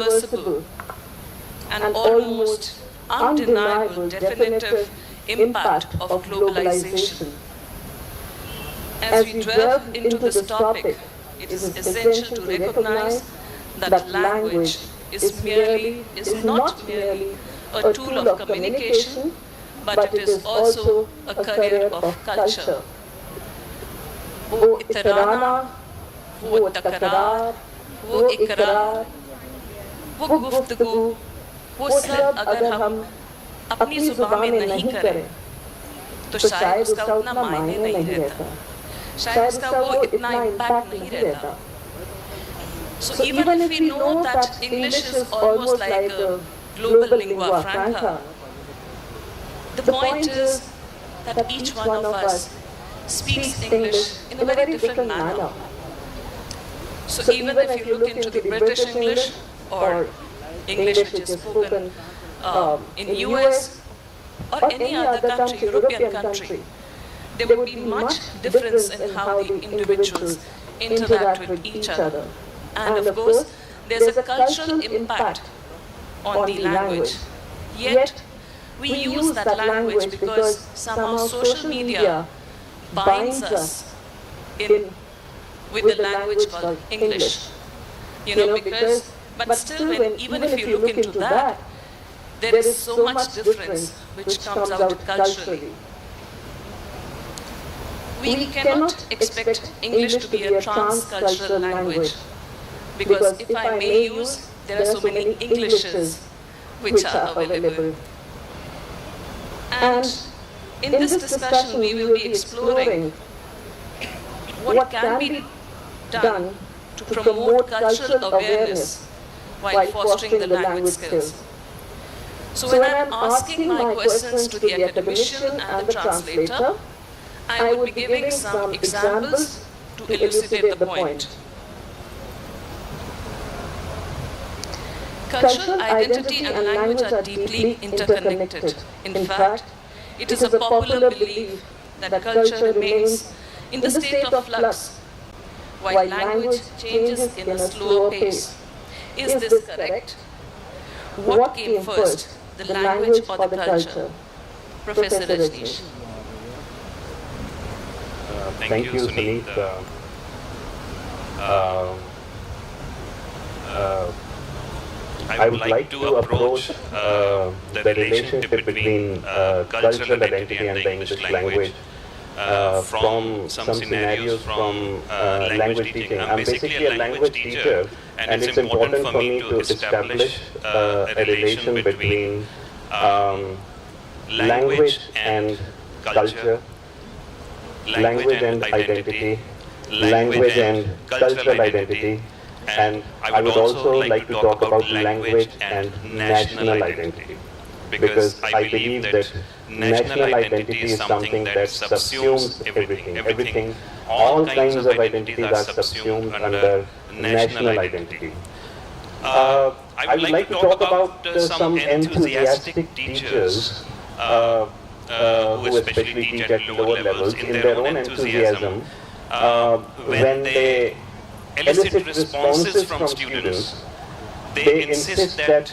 irreversible and almost undeniable definitive impact of globalization. As we delve into this topic, it is essential to recognize that language is not merely a tool of communication, but it is also a career of culture. वो इतराना, वो तकरार, वो इकरार, वो गुफ्तगू, वो सब अगर हम अपनी जुबान में नहीं करें, तो शायद उसका उतना मायने नहीं रहता, शायद उसका वो इतना इम्पैक्ट नहीं रहता. So even if we know that English is almost like a global lingua franca, the point is that each one of us speaks English in a very different manner. So even if you look into the British English or English which is spoken in US or any other country, European country, there would be much difference in how the individuals interact with each other. And of course, there's a cultural impact on the language. Yet, we use that language because somehow social media binds us with the language called English. But still, even if you look into that, there is so much difference which comes out culturally. We cannot expect English to be a transcultural language, because if I may use, there are so many Englishes which are available. And in this discussion, we will be exploring what can be done to promote cultural awareness while fostering the language skills. So when I'm asking my questions to the academician and the translator, I would be giving some examples to elucidate the point. Cultural identity and language are deeply interconnected. In fact, it is a popular belief that culture remains in the state of flux, while language changes in a slower pace. Is this correct? What came first, the language or the culture? Professor Rajneesh. Thank you, Suneet. I would like to approach the relationship between cultural identity and the English language from some scenarios from language teaching. I'm basically a language teacher, and it's important for me to establish a relation between language and culture, language and identity, language and cultural identity, and I would also like to talk about language and national identity, because I believe that national identity is something that subsumes everything. All kinds of identities are subsumed under national identity. I would like to talk about some enthusiastic teachers who especially teach at lower levels in their own enthusiasm when they elicit responses from students. They insist that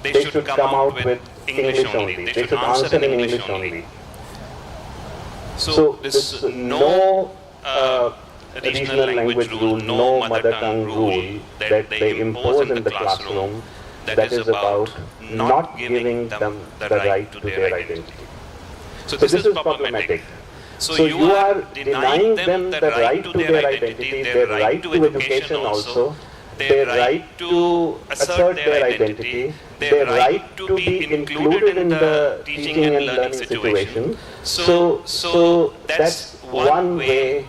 they should come out with English only. They should answer in English only. So this no regional language rule, no mother tongue rule that they impose in the classroom, that is about not giving them the right to their identity. So this is problematic. So you are denying them the right to their identity, their right to education also, their right to assert their identity, their right to be included in the teaching and learning situation. So that's one way,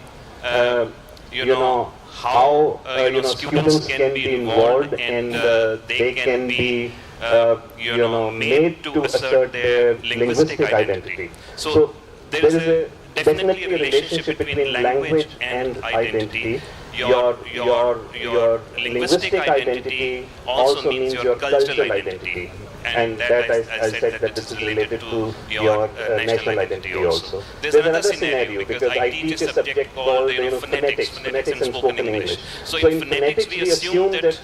how students can be involved and they can be made to assert their linguistic identity. So there is definitely a relationship between language and identity. Your linguistic identity also means your cultural identity, and that I said that this is related to your national identity also. There's another scenario, because I teach a subject called phonetics and spoken English. So in phonetics we assume that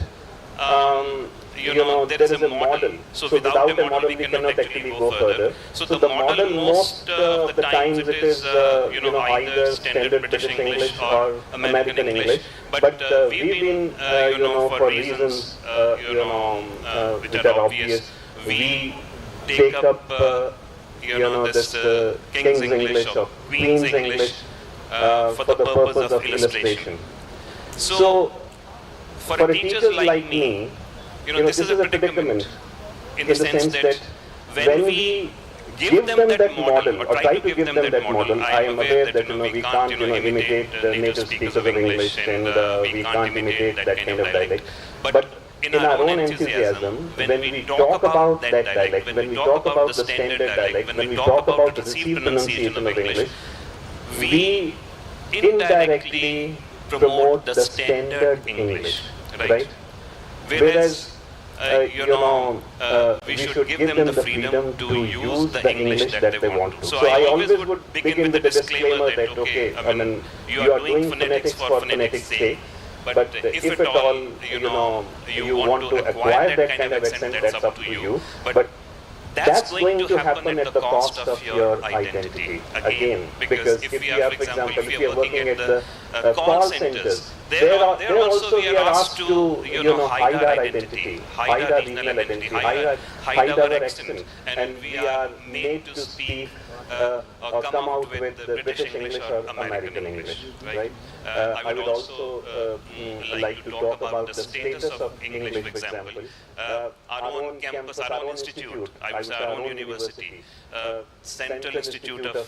there is a model. So without a model, we cannot actually go further. So the model, most of the times, it is either standard British English or American English. But we've been, for reasons which are obvious, we take up this King's English or Queen's English for the purpose of illustration. So for a teacher like me, this is a predicament in the sense that when we give them that model or try to give them that model, I am aware that we can't imitate the native speakers of English and we can't imitate that kind of dialect. But in our own enthusiasm, when we talk about that dialect, when we talk about the standard dialect, when we talk about the received pronunciation of English, we indirectly promote the standard English, right? Whereas, we should give them the freedom to use the English that they want to. So I always would begin with the disclaimer that, okay, I mean, you are doing phonetics for phonetics' sake, but if at all, you want to acquire that kind of accent, that's up to you. But that's going to happen at the cost of your identity. Again, because if we are, for example, if we are working at the call centers, there also we are asked to, hide our identity, hide our regional identity, hide our accent, and we are made to speak or come out with the British English or American English, right? I would also like to talk about the status of English, for example. Our own campus, our own institute, I would say our own university, Central Institute of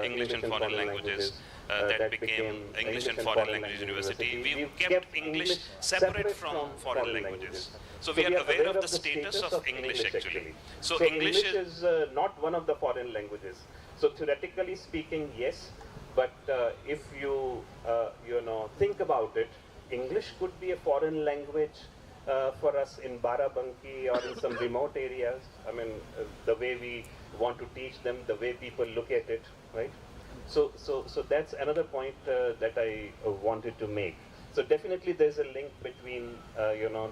English and Foreign Languages, that became English and Foreign Languages University. We've kept English separate from foreign languages. So we are aware of the status of English actually. So English is not one of the foreign languages. So theoretically speaking, yes, but if you think about it, English could be a foreign language for us in Barabanki or in some remote areas. I mean, the way we want to teach them, the way people look at it, right? So that's another point that I wanted to make. So definitely there's a link between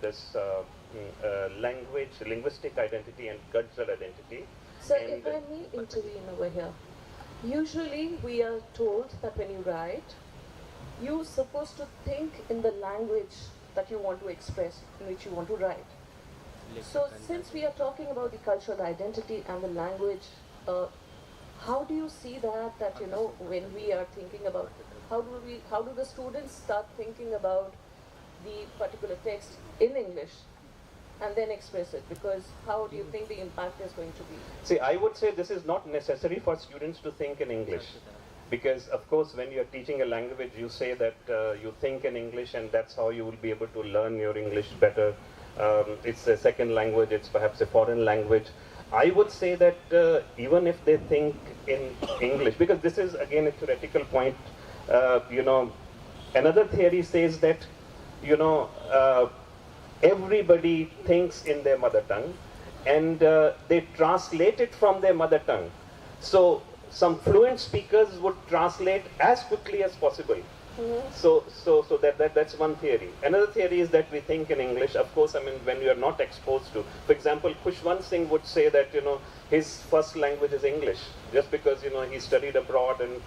this language, linguistic identity and cultural identity. So if I may intervene over here, usually we are told that when you write, you're supposed to think in the language that you want to express, in which you want to write. So since we are talking about the cultural identity and the language, how do you see that when we are thinking about, how do the students start thinking about the particular text in English and then express it? Because how do you think the impact is going to be? See, I would say this is not necessary for students to think in English. Because of course when you're teaching a language, you say that you think in English and that's how you will be able to learn your English better. It's a second language, it's perhaps a foreign language. I would say that even if they think in English, because this is again a theoretical point, another theory says that, everybody thinks in their mother tongue and they translate it from their mother tongue. So some fluent speakers would translate as quickly as possible. Mm-hmm. So that's one theory. Another theory is that we think in English. Of course, I mean, when you are not exposed to, for example, Khushwant Singh would say that, his first language is English, just because, he studied abroad and,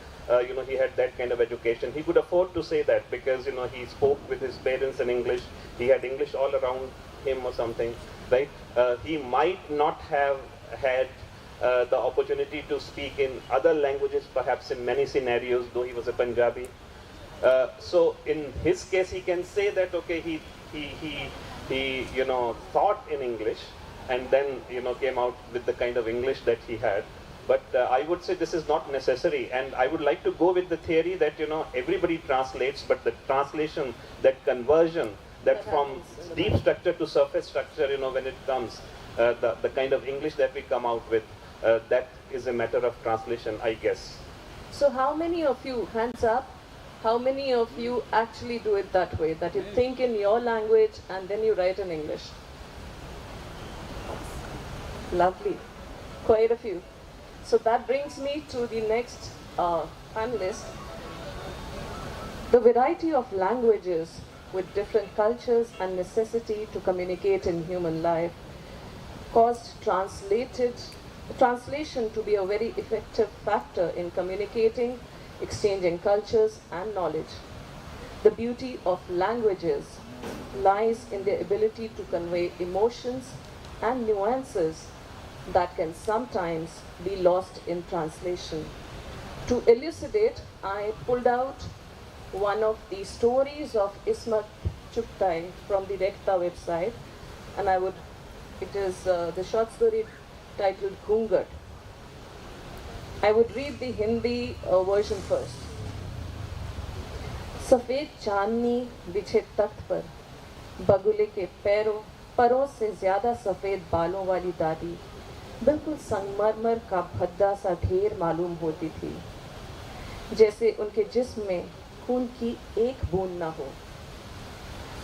he had that kind of education. He could afford to say that because, he spoke with his parents in English. He had English all around him or something, right? He might not have had the opportunity to speak in other languages, perhaps in many scenarios, though he was a Punjabi. So in his case, he can say that, okay, he thought in English and then, came out with the kind of English that he had. But I would say this is not necessary, and I would like to go with the theory that, everybody translates, but the translation, that conversion, that from deep structure to surface structure, when it comes, the kind of English that we come out with, that is a matter of translation, I guess. So how many of you, hands up, how many of you actually do it that way, that you think in your language and then you write in English? Lovely. Quite a few. So that brings me to the next panelist. The variety of languages with different cultures and necessity to communicate in human life caused translation to be a very effective factor in communicating, exchanging cultures and knowledge. The beauty of languages lies in their ability to convey emotions and nuances that can sometimes be lost in translation. To elucidate, I pulled out one of the stories of Ismat Chugtai from the Rekhta website, and it is the short story titled Ghungat. I would read the Hindi version first. सफेद चांदनी बिछे तख्त पर बगुले के परों से ज्यादा सफेद बालों वाली दादी बिल्कुल संगमरमर का भद्दा सा ढेर मालूम होती थी, जैसे उनके जिस्म में खून की एक बूंद न हो।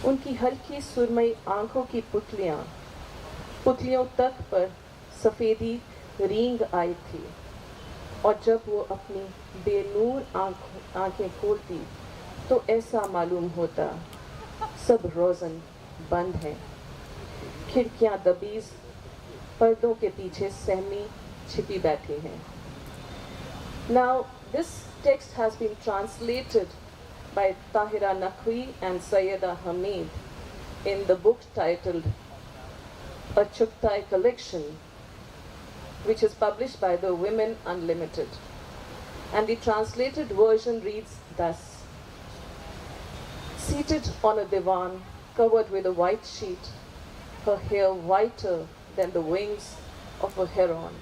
उनकी हल्की सुरमई आंखों की पुतलियों तक पर सफेदी रींग आई थी, और जब वो अपनी बेनूर आंखें खोलती तो ऐसा मालूम होता सब रोज़न बंद है, खिड़कियां दबीज पर्दों के पीछे सहमी छिपी बैठी हैं. Now this text has been translated by Tahira Naqvi and Sayyida Hamid in the book titled A Chugtai Collection, which is published by the Women Unlimited. And the translated version reads thus: Seated on a divan covered with a white sheet, her hair whiter than the wings of a heron,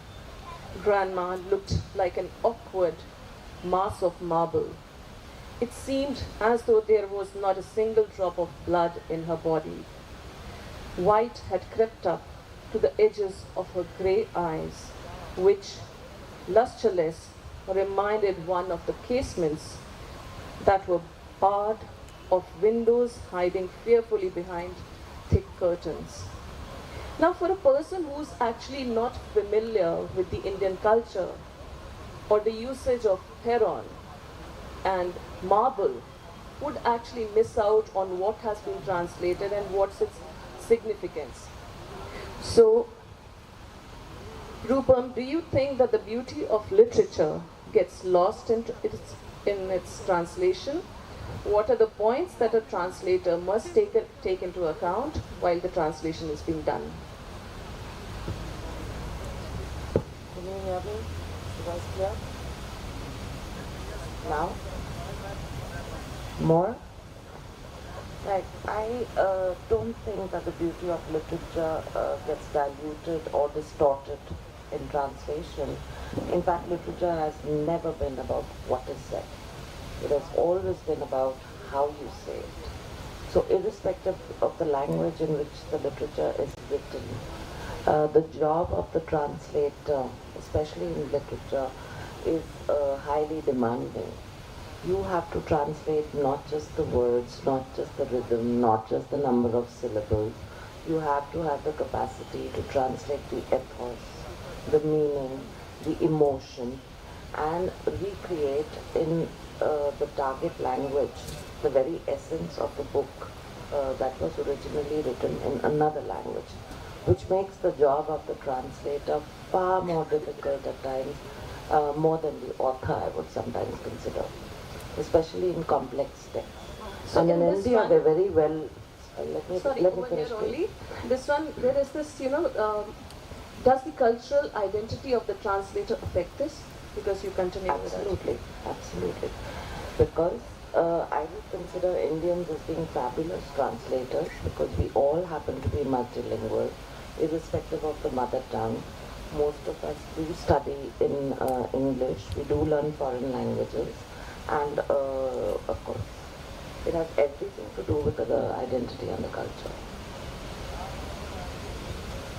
Grandma looked like an awkward mass of marble. It seemed as though there was not a single drop of blood in her body. White had crept up to the edges of her grey eyes, which, lustreless, reminded one of the casements that were barred of windows hiding fearfully behind thick curtains. Now, for a person who's actually not familiar with the Indian culture or the usage of heron and marble, would actually miss out on what has been translated and what's its significance. So, Rupam, do you think that the beauty of literature gets lost in its translation? What are the points that a translator must take into account while the translation is being done? Can you hear me? Is voice clear? Now? More? Right. I don't think that the beauty of literature gets diluted or distorted in translation. In fact, literature has never been about what is said. It has always been about how you say it. So irrespective of the language in which the literature is written, the job of the translator, especially in literature, is highly demanding. You have to translate not just the words, not just the rhythm, not just the number of syllables. You have to have the capacity to translate the ethos, the meaning, the emotion, and recreate in the target language the very essence of the book that was originally written in another language, which makes the job of the translator far more difficult at times, more than the author, I would sometimes consider, especially in complex texts. So and in India, they're very well. Let me finish. Only. This one, there is this, does the cultural identity of the translator affect this? Because you continue Absolutely, absolutely. Because I would consider Indians as being fabulous translators, because we all happen to be multilingual, irrespective of the mother tongue. Most of us do study in English, we do learn foreign languages, and of course, it has everything to do with the identity and the culture.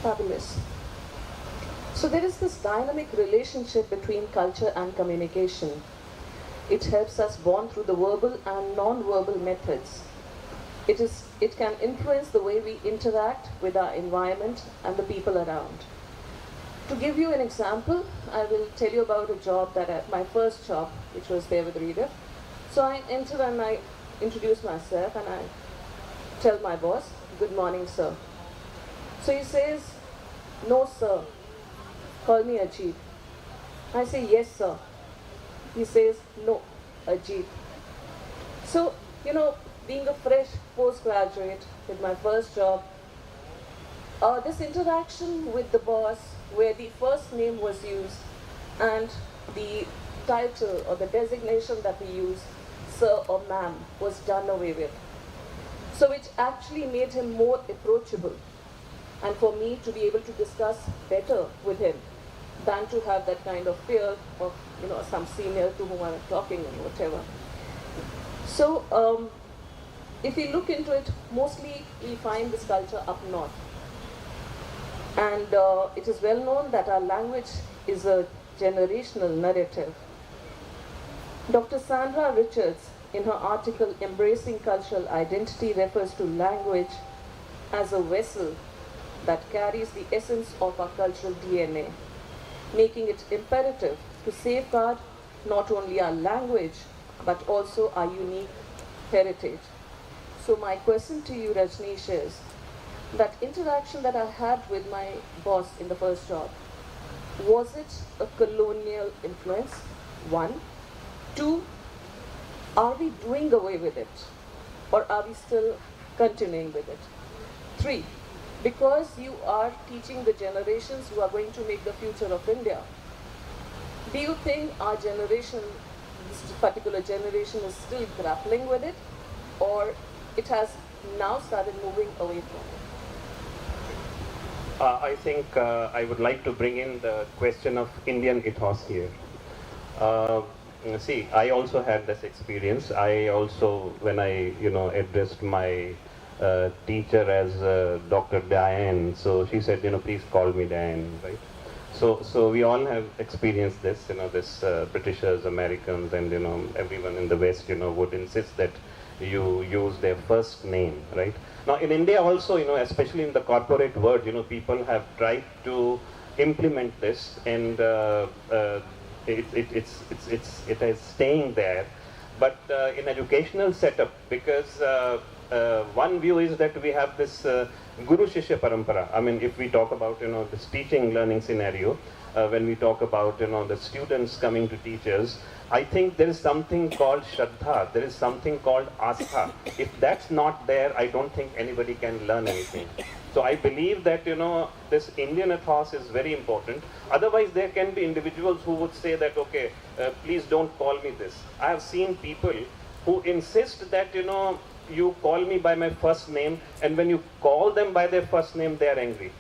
Fabulous. So there is this dynamic relationship between culture and communication. It helps us bond through the verbal and non-verbal methods. It can influence the way we interact with our environment and the people around. To give you an example, I will tell you about a job my first job, which was there with Reader. So I entered and I introduced myself, and I tell my boss, "Good morning, sir." So he says, "No, sir, call me Ajit." I say, "Yes, sir." He says, "No, Ajit." So, being a fresh postgraduate with my first job, this interaction with the boss, where the first name was used and the title or the designation that we use, sir or ma'am, was done away with. So which actually made him more approachable, and for me to be able to discuss better with him than to have that kind of fear of some senior to whom I'm talking and whatever. So if we look into it, mostly we find this culture up north. And it is well known that our language is a generational narrative. Dr. Sandra Richards, in her article Embracing Cultural Identity, refers to language as a vessel that carries the essence of our cultural DNA, making it imperative to safeguard not only our language but also our unique heritage. So my question to you, Rajneesh, is that interaction that I had with my boss in the first job, was it a colonial influence? One. Two, are we doing away with it, or are we still continuing with it? Three, because you are teaching the generations who are going to make the future of India, do you think our generation, this particular generation, is still grappling with it, or it has now started moving away from it? I think I would like to bring in the question of Indian ethos here. See, I also had this experience. I also, when I, addressed my teacher as Dr. Diane, so she said, please call me Diane, right? So we all have experienced this, this Britishers, Americans, and, everyone in the West, would insist that you use their first name, right? Now in India also, especially in the corporate world, people have tried to implement this, and it is staying there. But in educational setup, because one view is that we have this Guru Shishya Parampara. I mean, if we talk about this teaching learning scenario, when we talk about the students coming to teachers, I think there is something called Shraddha, there is something called Astha. If that's not there, I don't think anybody can learn anything. So I believe that this Indian ethos is very important. Otherwise there can be individuals who would say that, okay, please don't call me this. I have seen people who insist that you call me by my first name, and when you call them by their first name, they are angry.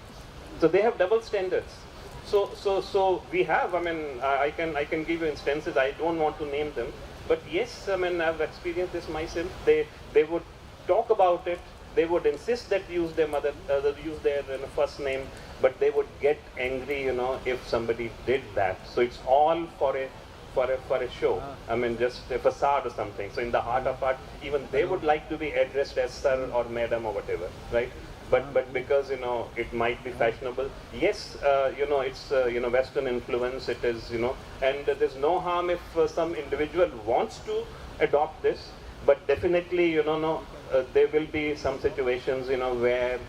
So they have double standards. So we have, I can give you instances. I don't want to name them, but yes, I've experienced this myself. They would talk about it. They would insist that use their first name, but they would get angry, if somebody did that. So it's all for a show. Just a facade or something. So in the heart of heart, even they would like to be addressed as sir or madam or whatever, right? But because it might be fashionable, yes, it's Western influence. It is and there's no harm if some individual wants to adopt this. But definitely, there will be some situations where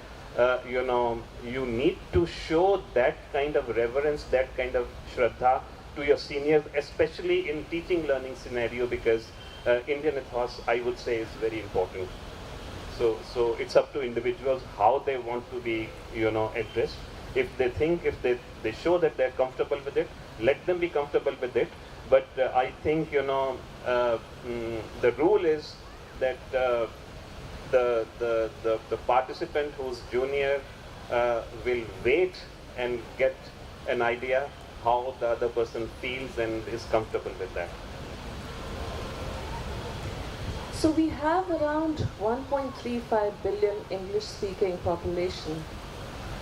you need to show that kind of reverence, that kind of shraddha to your seniors, especially in teaching learning scenario, because Indian ethos, I would say, is very important. So it's up to individuals how they want to be, addressed. If they show that they're comfortable with it, let them be comfortable with it. But I think, the rule is that the participant who's junior will wait and get an idea how the other person feels and is comfortable with that. So we have around 1.35 billion English-speaking population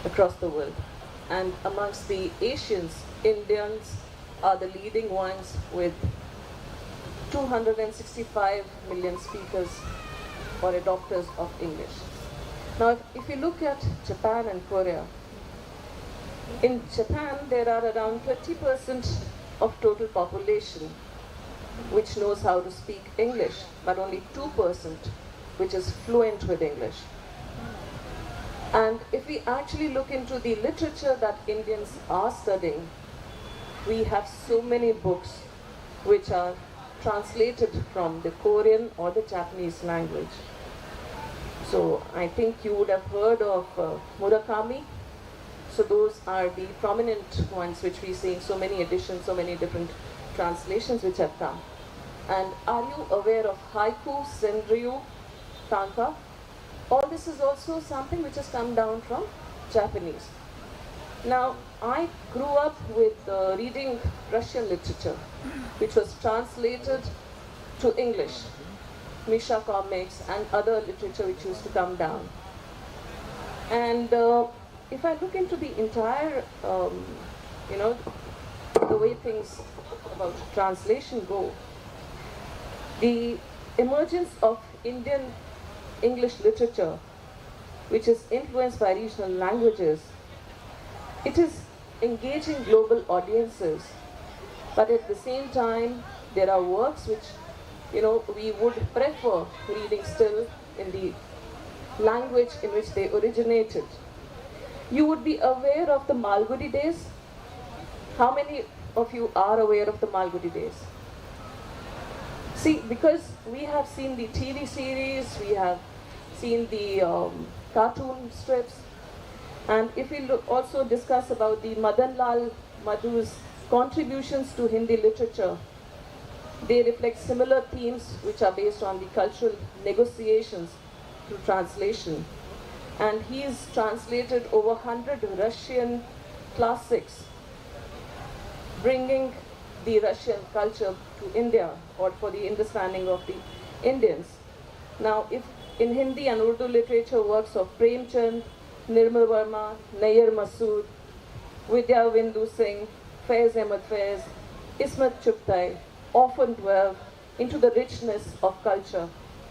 across the world. And amongst the Asians, Indians are the leading ones with 265 million speakers or adopters of English. Now, if you look at Japan and Korea, in Japan there are around 30% of total population which knows how to speak English, but only 2% which is fluent with English. And if we actually look into the literature that Indians are studying, we have so many books which are translated from the Korean or the Japanese language. So I think you would have heard of Murakami. So those are the prominent ones which we see in so many editions, so many different translations which have come. And are you aware of haiku, senryu, tanka? All this is also something which has come down from Japanese. Now, I grew up with reading Russian literature, which was translated to English, Misha comics and other literature which used to come down. And if I look into the entire, the way things about translation go, the emergence of Indian English literature, which is influenced by regional languages, it is engaging global audiences, but at the same time, there are works which, we would prefer reading still in the language in which they originated. You would be aware of the Malgudi days. How many of you are aware of the Malgudi days? See, because we have seen the TV series, we have seen the cartoon strips, and if we also discuss about the Madan Lal Madhu's contributions to Hindi literature, they reflect similar themes which are based on the cultural negotiations through translation. And he has translated over 100 Russian classics, bringing the Russian culture to India, or for the understanding of the Indians. Now, if in Hindi and Urdu literature, works of Premchand, Nirmal Verma, Nayyar Masood, Vidya Vindu Singh, Faiz Ahmed Faiz, Ismat Chugtai often delve into the richness of culture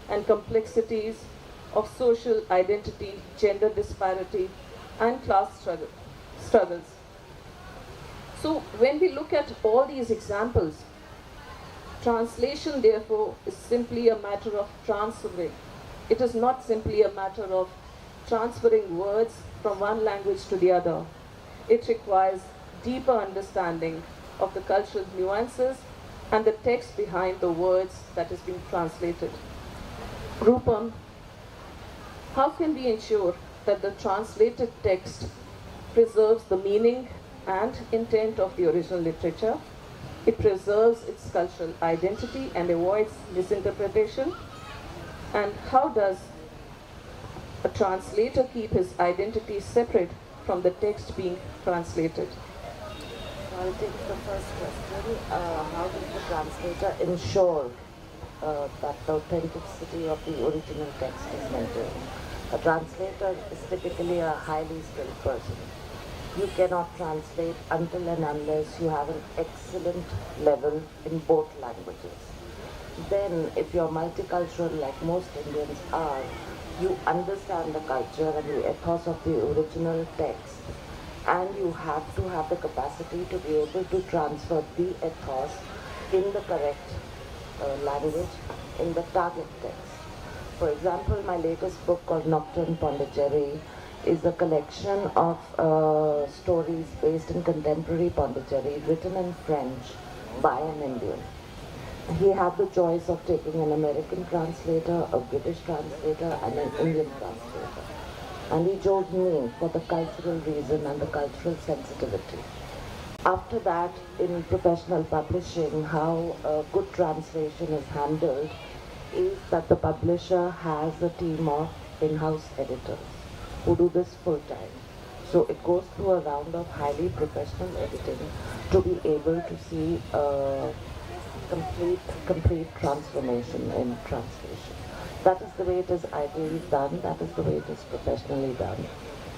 and complexities of social identity, gender disparity, and class struggles. So when we look at all these examples, translation therefore is simply a matter of transferring. It is not simply a matter of transferring words from one language to the other. It requires deeper understanding of the cultural nuances and the text behind the words that is being translated. Rupam, how can we ensure that the translated text preserves the meaning and intent of the original literature? It preserves its cultural identity and avoids misinterpretation? And how does a translator keep his identity separate from the text being translated? I'll take the first question. How does the translator ensure that the authenticity of the original text is maintained? A translator is typically a highly skilled person. You cannot translate until and unless you have an excellent level in both languages. Then, if you're multicultural like most Indians are, you understand the culture and the ethos of the original text, and you have to have the capacity to be able to transfer the ethos in the correct language in the target text. For example, my latest book called Nocturne Pondicherry is a collection of stories based in contemporary Pondicherry written in French by an Indian. He had the choice of taking an American translator, a British translator, and an Indian translator. And he chose me for the cultural reason and the cultural sensitivity. After that, in professional publishing, how a good translation is handled is that the publisher has a team of in-house editors who do this full-time. So it goes through a round of highly professional editing to be able to see a complete transformation in translation. That is the way it is ideally done, that is the way it is professionally done.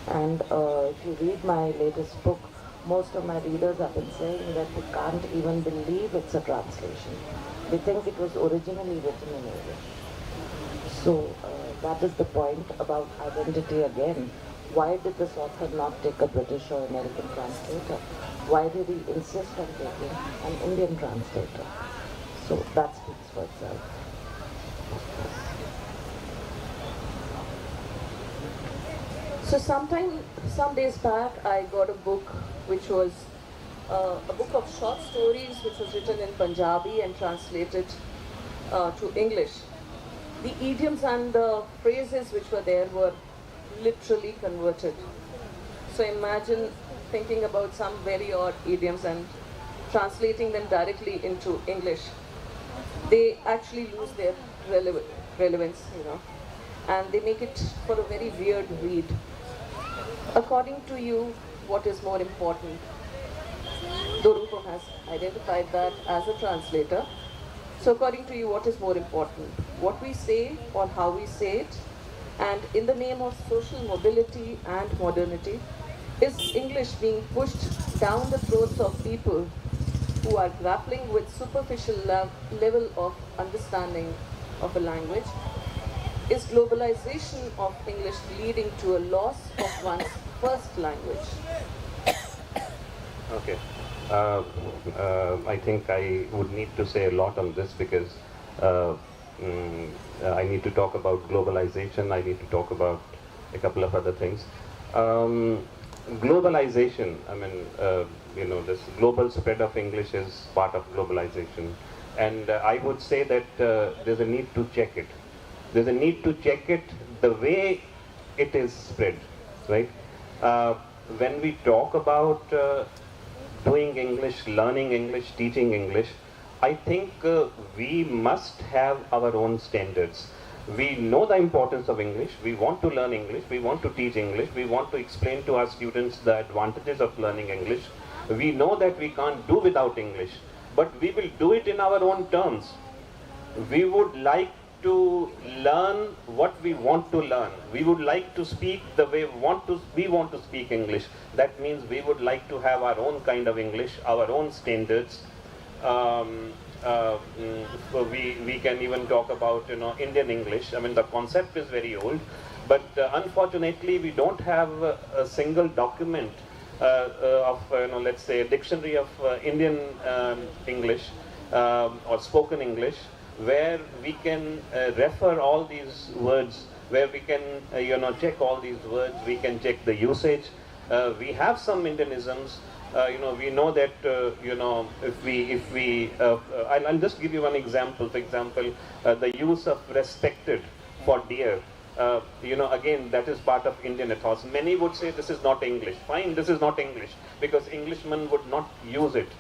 And if you read my latest book, most of my readers have been saying that they can't even believe it's a translation. They think it was originally written in English. So that is the point about identity again. Why did this author not take a British or American translator? Why did he insist on taking an Indian translator? So that speaks for itself. So some days back, I got a book which was a book of short stories which was written in Punjabi and translated to English. The idioms and the phrases which were there were literally converted. So imagine thinking about some very odd idioms and translating them directly into English. They actually lose their relevance, and they make it for a very weird read. According to you, what is more important? Dorupam has identified that as a translator. So according to you, what is more important? What we say or how we say it? And in the name of social mobility and modernity, is English being pushed down the throats of people who are grappling with superficial level of understanding of a language? Is globalization of English leading to a loss of one's first language? Okay. I think I would need to say a lot on this because I need to talk about globalization, I need to talk about a couple of other things. Globalization, I mean, this global spread of English is part of globalization. And I would say that there's a need to check it. There's a need to check it the way it is spread, right? When we talk about doing English, learning English, teaching English, I think we must have our own standards. We know the importance of English, we want to learn English, we want to teach English, we want to explain to our students the advantages of learning English. We know that we can't do without English, but we will do it in our own terms. We would like to learn what we want to learn. We would like to speak the way we want to speak English. That means we would like to have our own kind of English, our own standards. We can even talk about Indian English. I mean, the concept is very old, but unfortunately we don't have a single document of let's say a dictionary of Indian English or spoken English, where we can refer all these words, where we can check all these words, we can check the usage. We have some Indianisms. We know that I'll just give you one example. For example, the use of respected for dear. Again, that is part of Indian ethos. Many would say this is not English. Fine, this is not English, because Englishmen would not use it.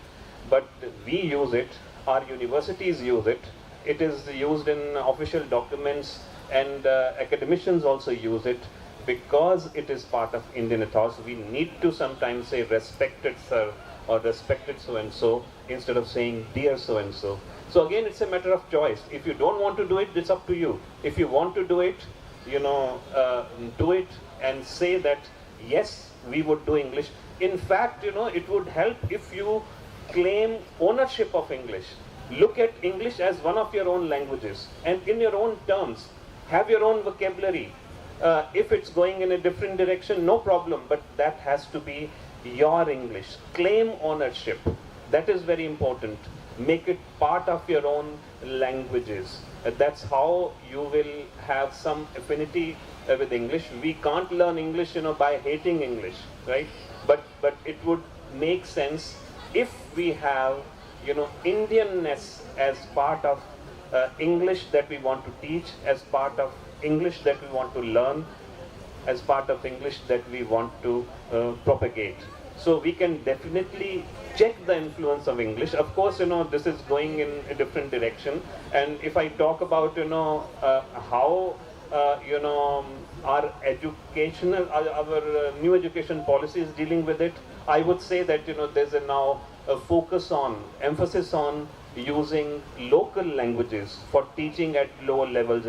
But we use it, our universities use it, it is used in official documents, and academicians also use it. Because it is part of Indian ethos, we need to sometimes say respected sir or respected so-and-so instead of saying dear so-and-so. So again, it's a matter of choice. If you don't want to do it, it's up to you. If you want to do it, do it and say that, yes, we would do English. In fact, it would help if you claim ownership of English. Look at English as one of your own languages and in your own terms. Have your own vocabulary. If it's going in a different direction, no problem, but that has to be your English. Claim ownership. That is very important. Make it part of your own languages. That's how you will have some affinity with English. We can't learn English, by hating English, right? But it would make sense if we have, Indianness as part of English that we want to teach, as part of English that we want to learn, as part of English that we want to propagate. So we can definitely check the influence of English. Of course, this is going in a different direction. And if I talk about, how, our educational, our new education policy is dealing with it, I would say that, there's now a focus on, emphasis on using local languages for teaching at lower levels,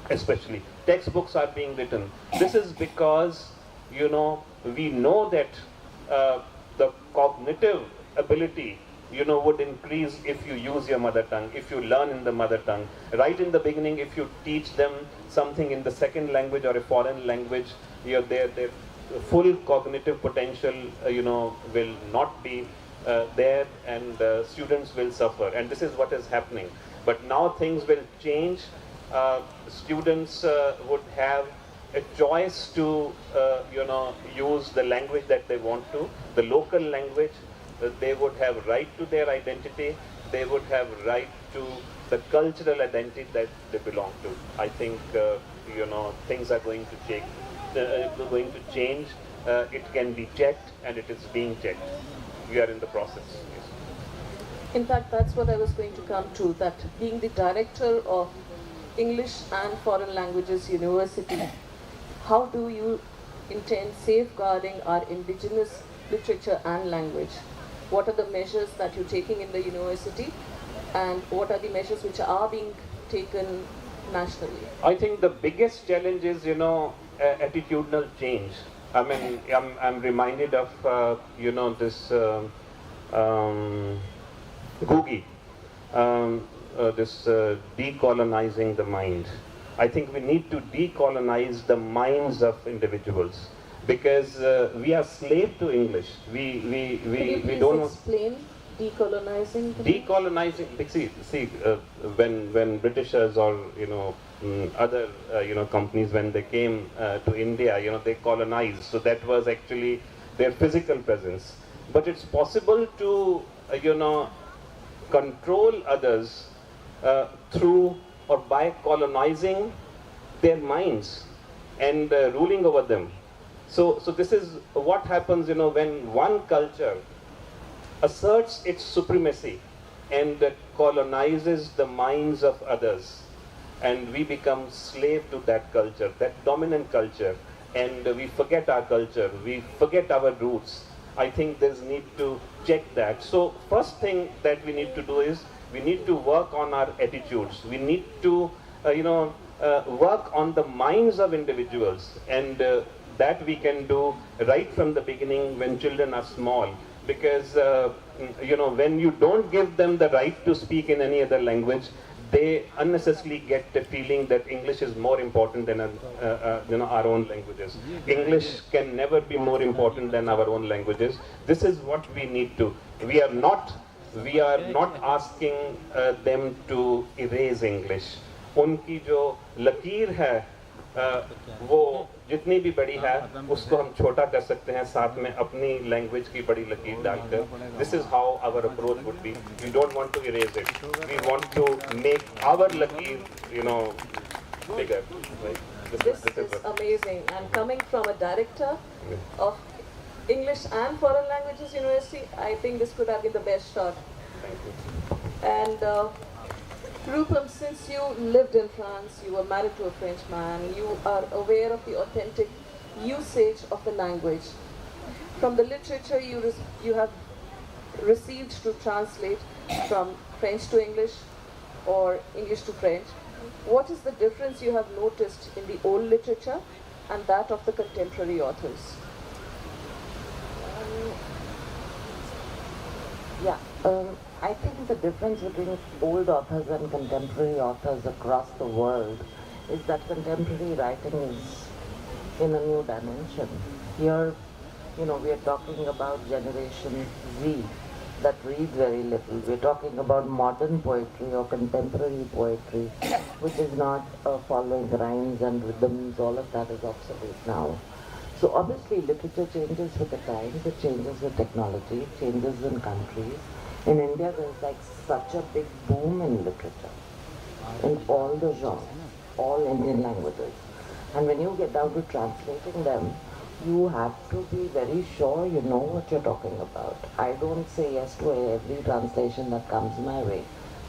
especially. Textbooks are being written. This is because, we know that the cognitive ability, would increase if you use your mother tongue, if you learn in the mother tongue. Right in the beginning, if you teach them something in the second language or a foreign language, their full cognitive potential, will not be there, and students will suffer. And this is what is happening. But now things will change. Students would have a choice to use the language that they want to, the local language. They would have right to their identity. They would have right to the cultural identity that they belong to. I think things are going to change. It can be checked, and it is being checked. We are in the process. Yes. In fact, that's what I was going to come to, that being the director of English and Foreign Languages University, how do you intend safeguarding our indigenous literature and language? What are the measures that you're taking in the university, and what are the measures which are being taken nationally? I think the biggest challenge is, attitudinal change. I mean, I'm reminded of, this Googie, this decolonizing the mind. I think we need to decolonize the minds of individuals, because we are slave to English. We don't explain decolonizing? Decolonizing. See, when Britishers or other companies, when they came to India, they colonized. So that was actually their physical presence. But it's possible to control others through or by colonizing their minds and ruling over them. So this is what happens, when one culture asserts its supremacy and colonizes the minds of others, and we become slave to that culture, that dominant culture, and we forget our culture, we forget our roots. I think there's need to check that. So first thing that we need to do is we need to work on our attitudes. We need to work on the minds of individuals, and that we can do right from the beginning when children are small. Because when you don't give them the right to speak in any other language, they unnecessarily get the feeling that English is more important than our own languages. English can never be more important than our own languages. This is what we need to. We are not asking them to erase English. उनकी जो लकीर है वो जितनी भी बड़ी है उसको हम छोटा कर सकते हैं, साथ में अपनी लैंग्वेज की बड़ी लकीर डालकर. This is how our approach would be. We don't want to erase it. We want to make our lकीर bigger. Right? This is amazing. And coming from a director of English and Foreign Languages University, I think this could have been the best shot. Thank you. And Rupam, since you lived in France, you were married to a French man, you are aware of the authentic usage of the language. From the literature you have received to translate from French to English or English to French, what is the difference you have noticed in the old literature and that of the contemporary authors? I think the difference between old authors and contemporary authors across the world is that contemporary writing is in a new dimension. Here, we are talking about Generation Z that reads very little. We're talking about modern poetry or contemporary poetry, which is not following rhymes and rhythms. All of that is obsolete now. So obviously literature changes with the times, it changes with technology, it changes in countries. In India, there's like such a big boom in literature, in all the genres, all Indian languages. And when you get down to translating them, you have to be very sure you know what you're talking about. I don't say yes to every translation that comes my way.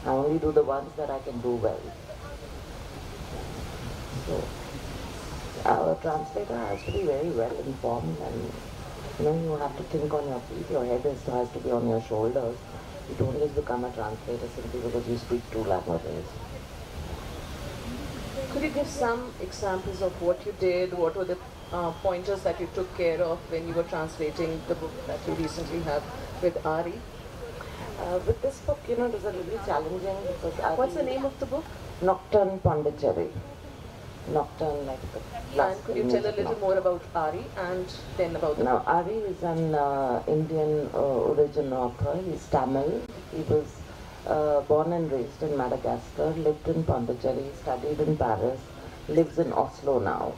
I only do the ones that I can do well. So, our translator has to be very well informed, and you have to think on your feet. Your head has to be on your shoulders. You don't just become a translator simply because you speak two languages. Could you give some examples of what you did? What were the pointers that you took care of when you were translating the book that you recently have with Ari? With this book, it was a little challenging because Ari... What's the name of the book? Nocturne Pondicherry. Nocturne, like the classical. And could you tell a little more about Ari and then about the book? Now, Ari is an Indian origin author. He's Tamil. He was born and raised in Madagascar, lived in Pondicherry, studied in Paris, lives in Oslo now.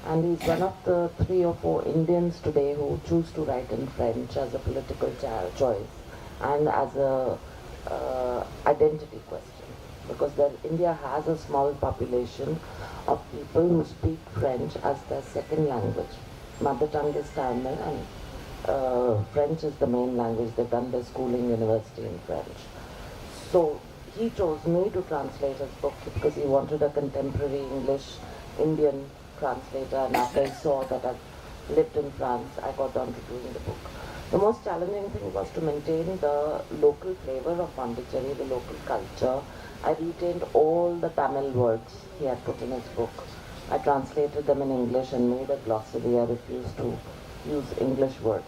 And he's one of the 3 or 4 Indians today who choose to write in French as a political choice and as a identity question. Because India has a small population of people who speak French as their second language. Mother tongue is Tamil and French is the main language. They've done their schooling, university in French. So he chose me to translate his book because he wanted a contemporary English Indian translator, and after I saw that I've lived in France, I got on to doing the book. The most challenging thing was to maintain the local flavor of Pondicherry, the local culture. I retained all the Tamil words he had put in his book. I translated them in English and made a glossary. I refused to use English words.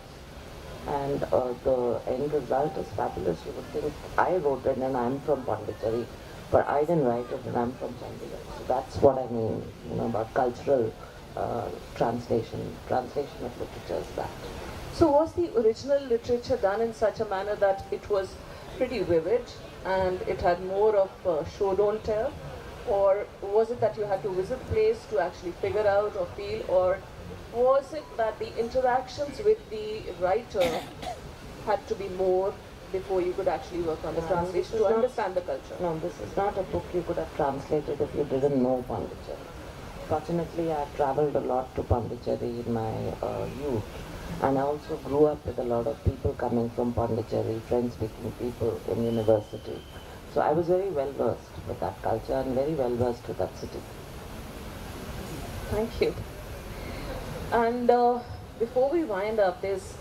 And the end result is fabulous. You would think I wrote it and I'm from Pondicherry, but I didn't write it and I'm from Chandigarh. So that's what I mean, about cultural translation. Translation of literature is that. So was the original literature done in such a manner that it was pretty vivid and it had more of show don't tell? Or was it that you had to visit the place to actually figure out or feel, or was it that the interactions with the writer had to be more before you could actually work on the translation to understand the culture? No, this is not a book you could have translated if you didn't know Pondicherry. Fortunately, I traveled a lot to Pondicherry in my youth, and I also grew up with a lot of people coming from Pondicherry, French-speaking people in university. So I was very well versed with that culture and very well versed with that city. Thank you. And before we wind up, there's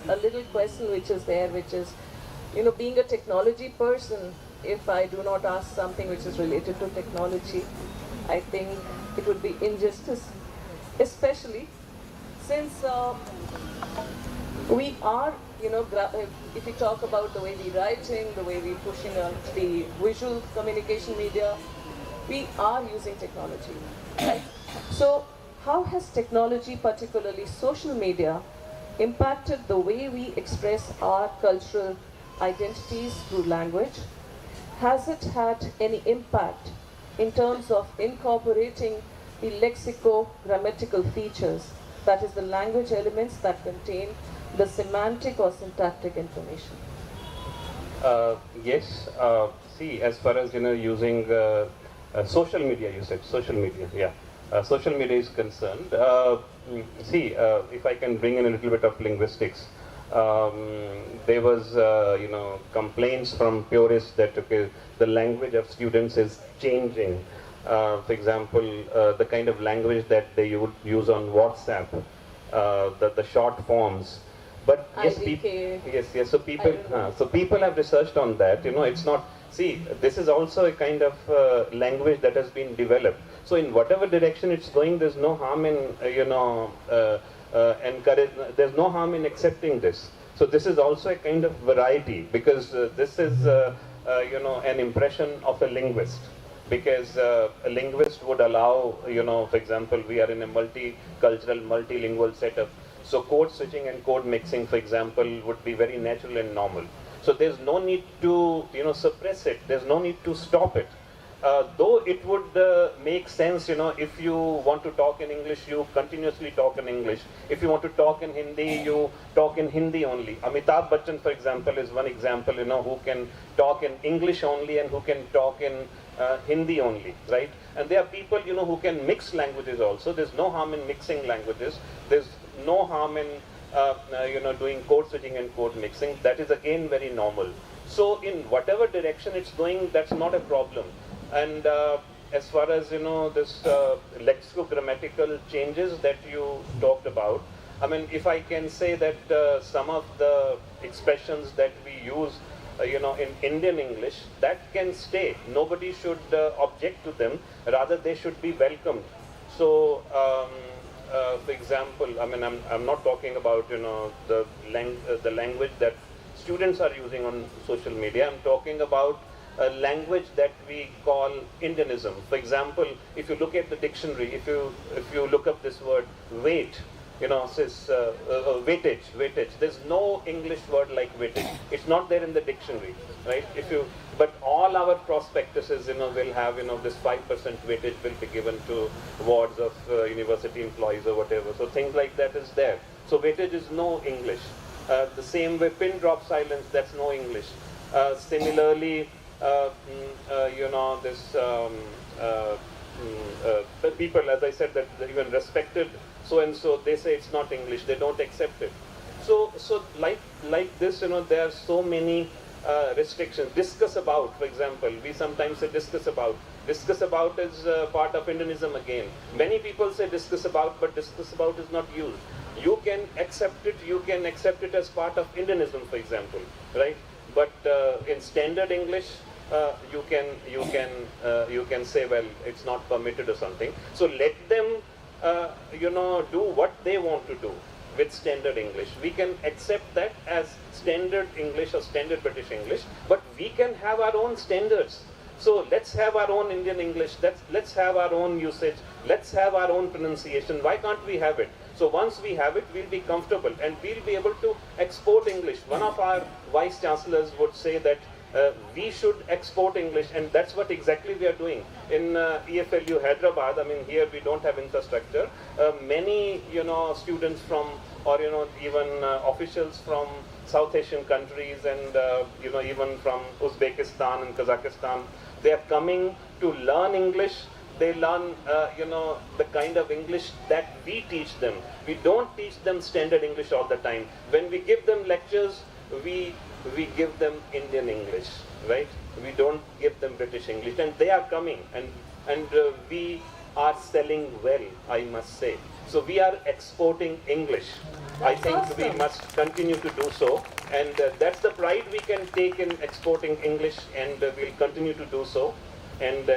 a little question which is there, which is, being a technology person, if I do not ask something which is related to technology, I think it would be injustice, especially since we are, if we talk about the way we're writing, the way we're pushing out the visual communication media, we are using technology, right? So how has technology, particularly social media, impacted the way we express our cultural identities through language? Has it had any impact in terms of incorporating the lexico-grammatical features, that is the language elements that contain the semantic or syntactic information? Yes. See, as far as using social media, you said social media, yeah. Social media is concerned. If I can bring in a little bit of linguistics, there was complaints from purists that the language of students is changing. For example, the kind of language that they would use on WhatsApp, the short forms. But yes, yes. So people have researched on that. It's not. See, this is also a kind of language that has been developed. So in whatever direction it's going, there's no harm in encourage. There's no harm in accepting this. So this is also a kind of variety, because this is an impression of a linguist. Because a linguist would allow, for example, we are in a multicultural, multilingual setup. So code switching and code mixing, for example, would be very natural and normal. So there's no need to, suppress it. There's no need to stop it. Though it would make sense, if you want to talk in English, you continuously talk in English. If you want to talk in Hindi, you talk in Hindi only. Amitabh Bachchan, for example, is one example, who can talk in English only and who can talk in Hindi only, right? And there are people, who can mix languages also. There's no harm in mixing languages. There's no harm in, doing code switching and code mixing. That is again very normal. So in whatever direction it's going, that's not a problem. And as far as this lexicogrammatical changes that you talked about, I mean, if I can say that some of the expressions that we use, in Indian English, that can stay. Nobody should object to them. Rather, they should be welcomed. So, for example, I mean, I'm not talking about the language that students are using on social media. I'm talking about a language that we call Indianism. For example, if you look at the dictionary, if you look up this word weight, says weightage. There's no English word like weightage. It's not there in the dictionary, right? But all our prospectuses, will have, this 5% weightage will be given to wards of university employees or whatever. So things like that is there. So weightage is no English. The same way, pin drop silence, that's no English. Similarly, the people, as I said, that even respected so and so, they say it's not English, they don't accept it. So like this, there are so many restrictions. Discuss about, for example, we sometimes say discuss about. Discuss about is part of Indianism again. Many people say discuss about, but discuss about is not used. You can accept it as part of Indianism, for example, right? But in standard English, you can say, well, it's not permitted or something. So let them do what they want to do with standard English. We can accept that as standard English or standard British English, but we can have our own standards. So let's have our own Indian English, let's have our own usage, let's have our own pronunciation. Why can't we have it? So once we have it, we'll be comfortable and we'll be able to export English. One of our vice chancellors would say that we should export English, and that's what exactly we are doing. In EFLU Hyderabad, here we don't have infrastructure. Many, students from, or, even officials from South Asian countries and, even from Uzbekistan and Kazakhstan, they are coming to learn English. They learn, the kind of English that we teach them. We don't teach them standard English all the time. When we give them lectures, we give them Indian English, right? We don't give them British English, and they are coming, and we are selling well, I must say. So we are exporting English. I think we must continue to do so, and that's the pride we can take in exporting English, and we'll continue to do so. And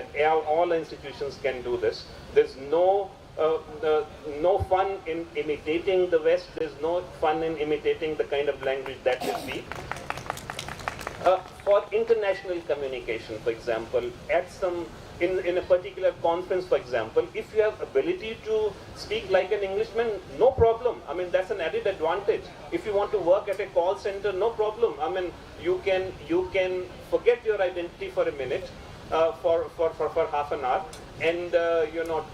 all institutions can do this. There's no fun in imitating the West. There's no fun in imitating the kind of language that we speak. For international communication, for example, in a particular conference, for example, if you have ability to speak like an Englishman, no problem. That's an added advantage. If you want to work at a call center, no problem. You can forget your identity for a minute, for half an hour, and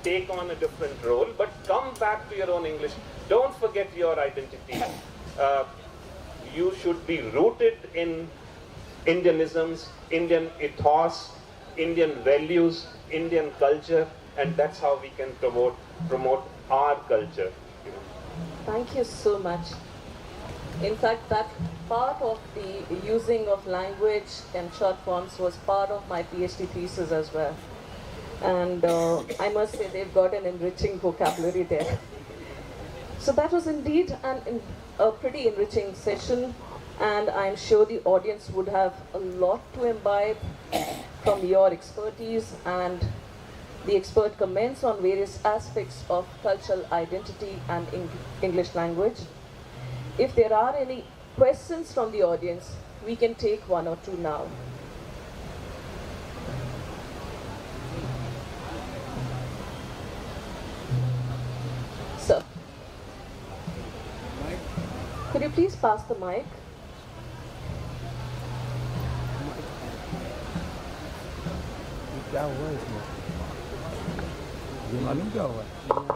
take on a different role, but come back to your own English. Don't forget your identity. You should be rooted in Indianisms, Indian ethos, Indian values, Indian culture, and that's how we can promote our culture. Thank you so much. In fact, that part of the using of language and short forms was part of my PhD thesis as well. And I must say they've got an enriching vocabulary there. So that was indeed a pretty enriching session, and I'm sure the audience would have a lot to imbibe from your expertise and the expert comments on various aspects of cultural identity and English language. If there are any questions from the audience, we can take one or two now. Sir, could you please pass the mic? क्या हुआ इसमें? ये मालूम क्या हुआ?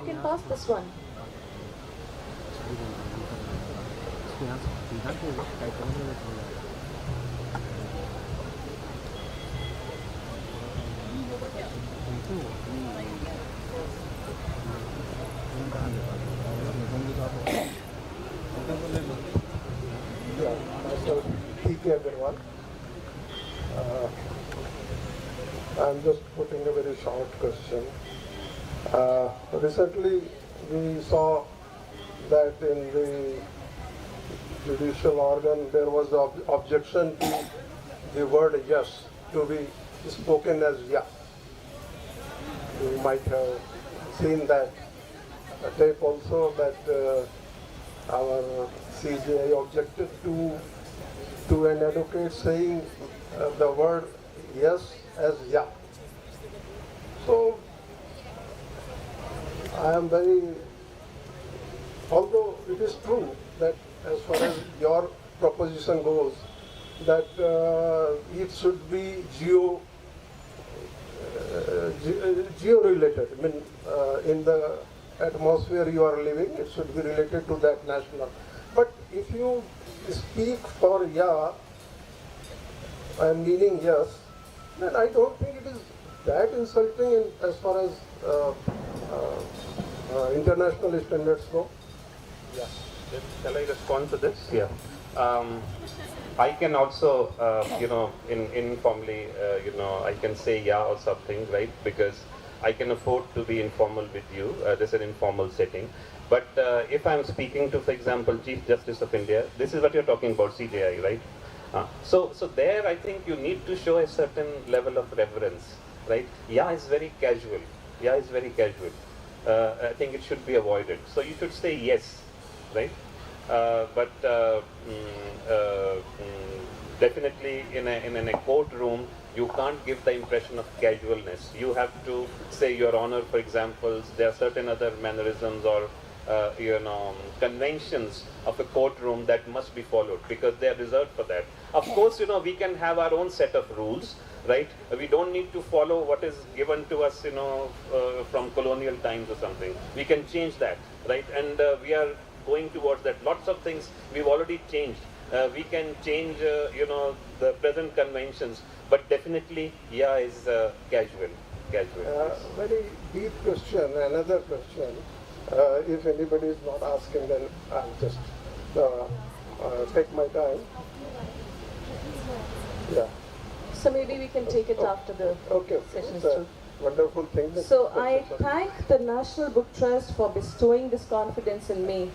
You can pass this one. Everyone. I'm just putting a very short question. Recently, we saw that in the judicial organ there was objection to the word yes to be spoken as yeah. You might have seen that tape also, that our CJI objected to an advocate saying the word yes as yeah. So I am very although it is true that as far as your proposition goes, that it should be geo-related. I mean, in the atmosphere you are living, it should be related to that national. But if you speak for yeah and meaning yes, then I don't think it is that insulting as far as international standards go. Yeah. Shall I respond to this? Yeah. I can also, informally, I can say yeah or something, right? Because I can afford to be informal with you. This is an informal setting. But if I'm speaking to, for example, Chief Justice of India, this is what you're talking about, CJI, right? So there I think you need to show a certain level of reverence, right? Yeah is very casual. Yeah is very casual. I think it should be avoided. So you should say yes, right? But definitely in a courtroom, you can't give the impression of casualness. You have to say, Your Honor, for example, there are certain other mannerisms or conventions of a courtroom that must be followed because they are reserved for that. Of course, we can have our own set of rules, right? We don't need to follow what is given to us, from colonial times or something. We can change that, right? And we are going towards that. Lots of things we've already changed. We can change, the present conventions, but definitely, yeah, is casual. Very deep question. Another question. If anybody is not asking, then I'll just take my time. Yeah. So maybe we can take it after the session is through. Wonderful thing. So I thank the National Book Trust for bestowing this confidence in me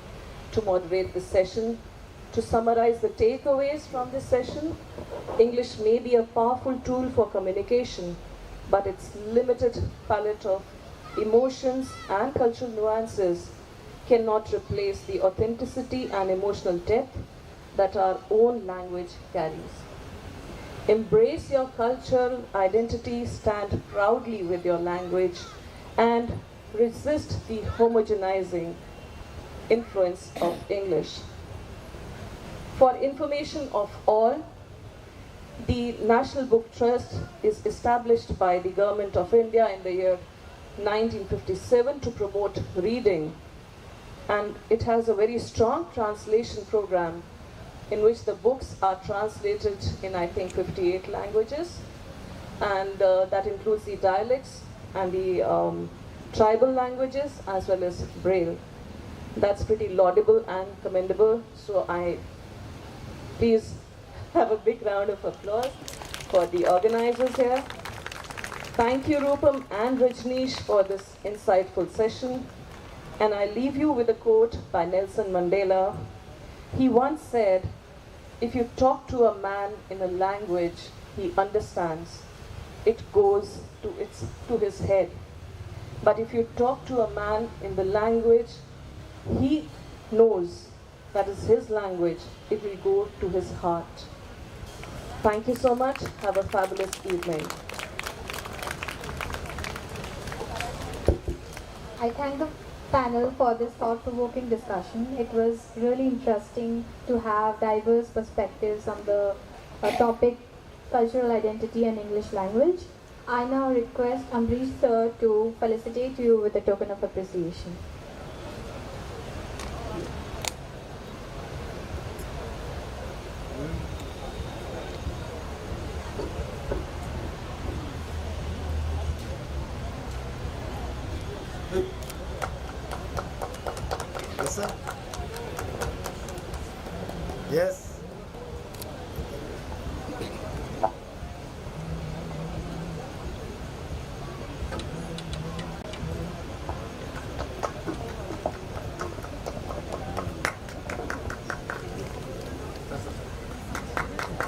to moderate this session. To summarize the takeaways from this session, English may be a powerful tool for communication, but its limited palette of emotions and cultural nuances cannot replace the authenticity and emotional depth that our own language carries. Embrace your cultural identity, stand proudly with your language, and resist the homogenizing influence of English. For information of all, the National Book Trust is established by the Government of India in the year 1957 to promote reading, and it has a very strong translation program in which the books are translated in, I think, 58 languages, and that includes the dialects and the tribal languages as well as Braille. That's pretty laudable and commendable, so I please have a big round of applause for the organizers here. Thank you, Rupam and Rajneesh, for this insightful session. And I leave you with a quote by Nelson Mandela. He once said, "If you talk to a man in a language he understands, it goes to his head. But if you talk to a man in the language he knows, that is his language, it will go to his heart." Thank you so much. Have a fabulous evening. I thank the panel for this thought-provoking discussion. It was really interesting to have diverse perspectives on the topic cultural identity and English language. I now request Ambrish sir to felicitate you with a token of appreciation. Yes, sir. Yes.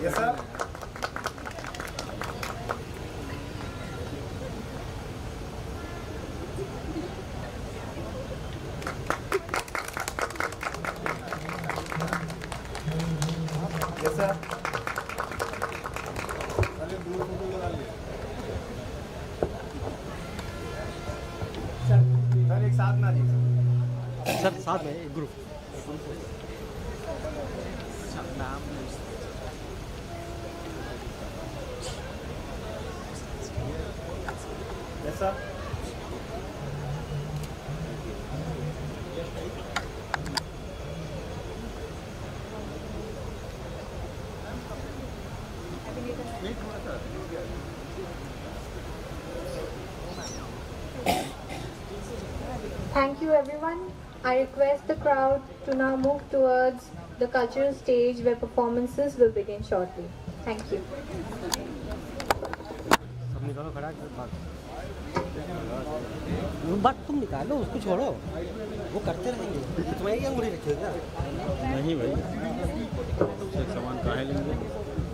Yes, sir. Yes, sir. Sir एक साथ ना जी sir साथ में एक group जैसा Thank you everyone. I request the crowd to now move towards the cultural stage where performances will begin shortly. Thank you. सब निकालो खड़ा बात तुम निकालो उसको छोड़ो वो करते रहेंगे तुम्हारी अंगूठी रखी है क्या नहीं भाई सामान काहे लेंगे